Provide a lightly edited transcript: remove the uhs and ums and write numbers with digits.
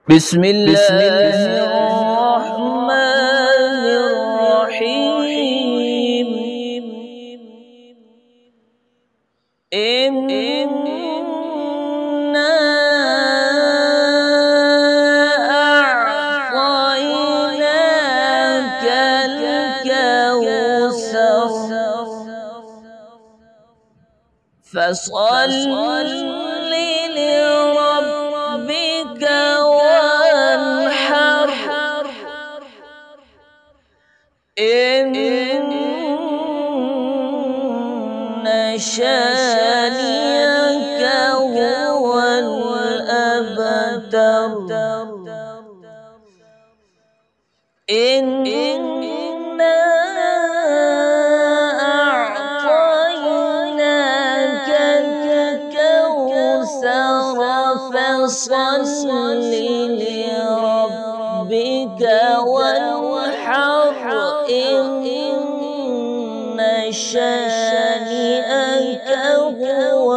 بسم الله الرحمن الرحيم. إنا أعطيناك الكوثر فصل لربك وانحر إن شانئك هو الأبتر. إنا أعطيناك الكوثر فصل لربك وانحر إن شانئك هو